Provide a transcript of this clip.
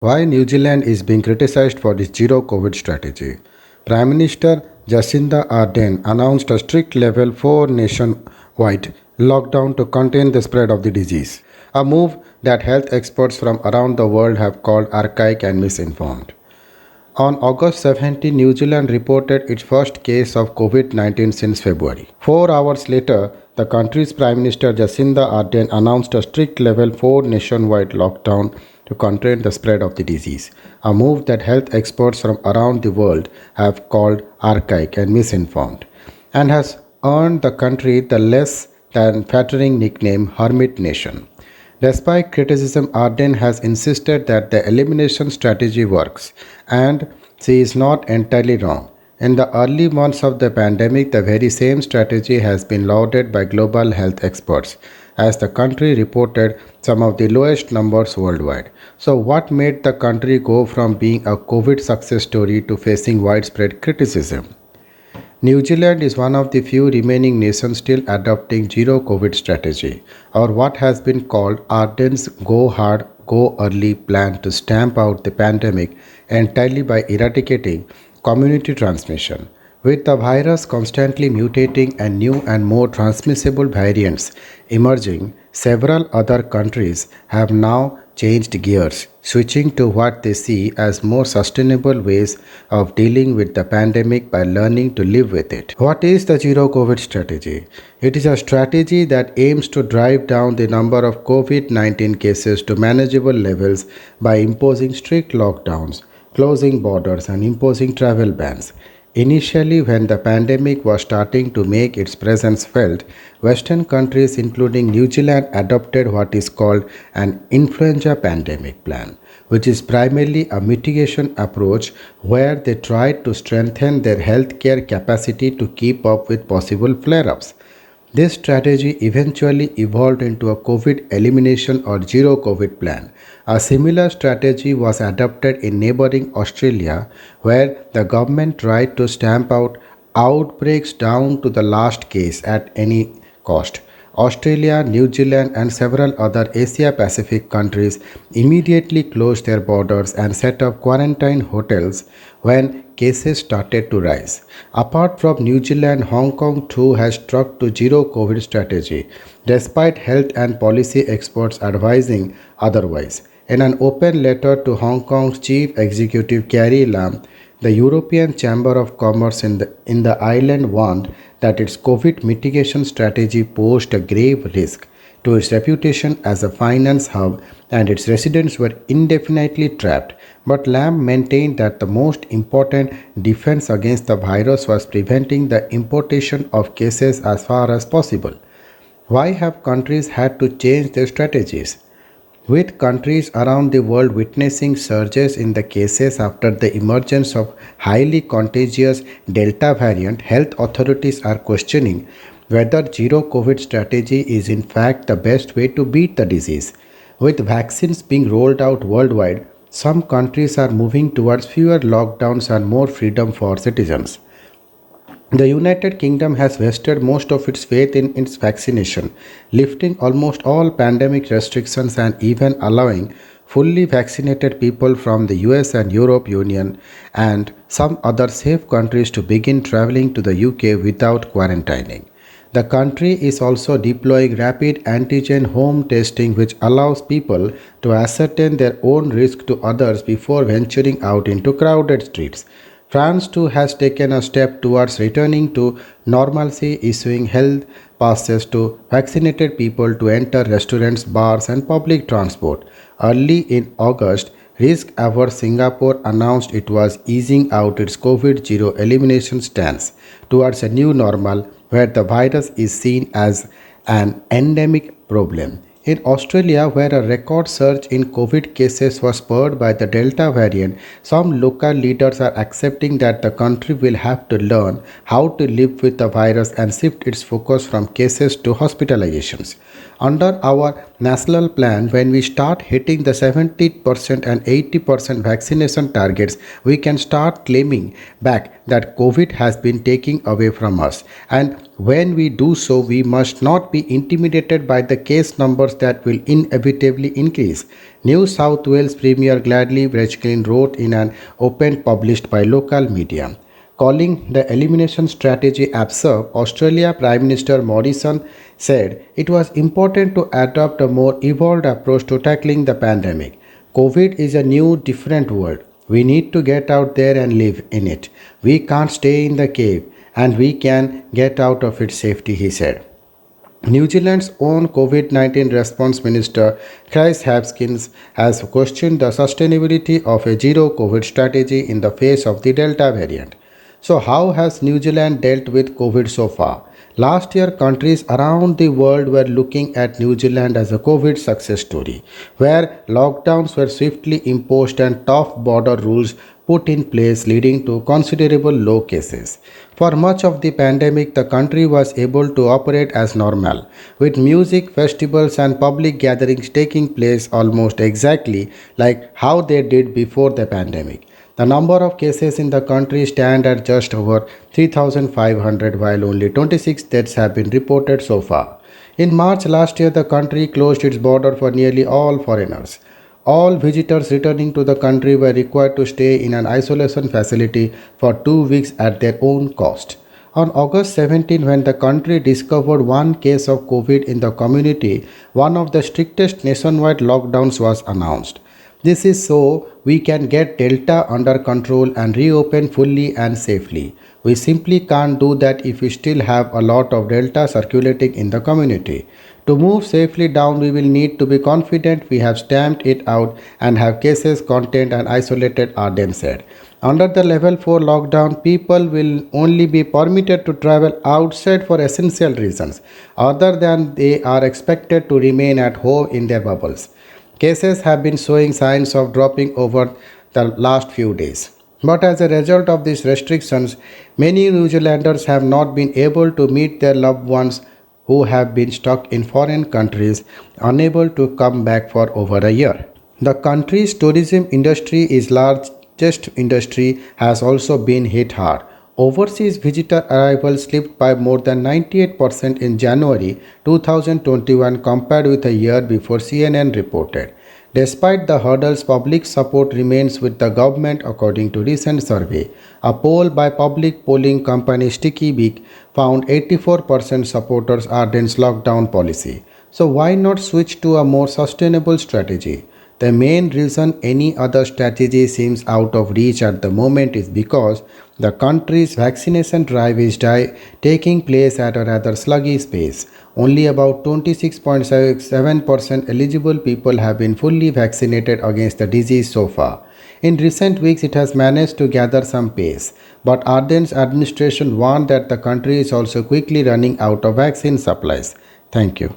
Why New Zealand is being criticized for its zero COVID strategy. Prime Minister Jacinda Ardern announced a strict level 4 nationwide lockdown to contain the spread of the disease, a move that health experts from around the world have called archaic and misinformed. On August 17, New Zealand reported its first case of COVID 19 since February. 4 hours later, the country's Prime Minister Jacinda Ardern announced a strict level 4 nationwide lockdown to contain the spread of the disease, a move that health experts from around the world have called archaic and misinformed, and has earned the country the less than flattering nickname Hermit Nation. Despite criticism, Arden has insisted that the elimination strategy works, and she is not entirely wrong. In the early months of the pandemic, the very same strategy has been lauded by global health experts, as the country reported some of the lowest numbers worldwide. So, what made the country go from being a COVID success story to facing widespread criticism? New Zealand is one of the few remaining nations still adopting zero COVID strategy, or what has been called Ardern's go hard, go early plan to stamp out the pandemic entirely by eradicating community transmission. With the virus constantly mutating and new and more transmissible variants emerging, several other countries have now changed gears, switching to what they see as more sustainable ways of dealing with the pandemic by learning to live with it. What is the zero COVID strategy? It is a strategy that aims to drive down the number of COVID 19 cases to manageable levels by imposing strict lockdowns, closing borders, and imposing travel bans. Initially, when the pandemic was starting to make its presence felt, Western countries, including New Zealand, adopted what is called an influenza pandemic plan, which is primarily a mitigation approach where they tried to strengthen their healthcare capacity to keep up with possible flare ups. This strategy eventually evolved into a COVID elimination or zero COVID plan. A similar strategy was adopted in neighboring Australia, where the government tried to stamp out outbreaks down to the last case at any cost. Australia, New Zealand, and several other Asia Pacific countries immediately closed their borders and set up quarantine hotels when cases started to rise. Apart from New Zealand, Hong Kong too has struck to zero COVID strategy, despite health and policy experts advising otherwise. In an open letter to Hong Kong's Chief Executive Carrie Lam, the European Chamber of Commerce in the island warned that its COVID mitigation strategy posed a grave risk to its reputation as a finance hub, and its residents were indefinitely trapped. But Lam maintained that the most important defense against the virus was preventing the importation of cases as far as possible. Why have countries had to change their strategies? With countries around the world witnessing surges in the cases after the emergence of highly contagious Delta variant, health authorities are questioning whether zero COVID strategy is in fact the best way to beat the disease. With vaccines being rolled out worldwide, some countries are moving towards fewer lockdowns and more freedom for citizens. The United Kingdom has vested most of its faith in its vaccination, lifting almost all pandemic restrictions and even allowing fully vaccinated people from the US and Europe Union and some other safe countries to begin traveling to the UK without quarantining. The country is also deploying rapid antigen home testing, which allows people to ascertain their own risk to others before venturing out into crowded streets. France too has taken a step towards returning to normalcy, issuing health passes to vaccinated people to enter restaurants, bars, and public transport. Early in August, risk averse Singapore announced it was easing out its COVID zero elimination stance towards a new normal where the virus is seen as an endemic problem. In Australia, where a record surge in COVID cases was spurred by the Delta variant, some local leaders are accepting that the country will have to learn how to live with the virus and shift its focus from cases to hospitalizations. Under our national plan, when we start hitting the 70% and 80% vaccination targets, we can start claiming back that COVID has been taken away from us. And when we do so, we must not be intimidated by the case numbers that will inevitably increase. New South Wales Premier Gladly Berejiklian wrote in an op-ed published by local media. Calling the elimination strategy absurd, Australia Prime Minister Morrison said it was important to adopt a more evolved approach to tackling the pandemic. COVID is a new, different world. We need to get out there and live in it. We can't stay in the cave, and we can get out of it safety, he said. New Zealand's own COVID 19 response minister, Chris Hipkins, has questioned the sustainability of a zero COVID strategy in the face of the Delta variant. So, how has New Zealand dealt with COVID so far? Last year, countries around the world were looking at New Zealand as a COVID success story, where lockdowns were swiftly imposed and tough border rules put in place, leading to considerable low cases. For much of the pandemic, the country was able to operate as normal, with music, festivals, and public gatherings taking place almost exactly like how they did before the pandemic. The number of cases in the country stand at just over 3,500, while only 26 deaths have been reported so far. In March last year, the country closed its border for nearly all foreigners. All visitors returning to the country were required to stay in an isolation facility for 2 weeks at their own cost. On August 17, when the country discovered one case of COVID in the community, one of the strictest nationwide lockdowns was announced. This is so we can get Delta under control and reopen fully and safely. We simply can't do that if we still have a lot of Delta circulating in the community. To move safely down, we will need to be confident we have stamped it out and have cases contained and isolated, Arden said. Under the level 4 lockdown, people will only be permitted to travel outside for essential reasons, other than they are expected to remain at home in their bubbles. Cases have been showing signs of dropping over the last few days. But as a result of these restrictions, many New Zealanders have not been able to meet their loved ones who have been stuck in foreign countries, unable to come back for over a year. The country's tourism industry is largest industry has also been hit hard. Overseas visitor arrivals slipped by more than 98% in January 2021 compared with a year before, CNN reported. Despite the hurdles, public support remains with the government according to recent survey. A poll by public polling company Sticky Beak found 84% supporters Ardern's lockdown policy. So why not switch to a more sustainable strategy? The main reason any other strategy seems out of reach at the moment is because the country's vaccination drive is taking place at a rather sluggish pace. Only about 26.7% eligible people have been fully vaccinated against the disease so far. In recent weeks, it has managed to gather some pace, but Ardern's administration warned that the country is also quickly running out of vaccine supplies. Thank you.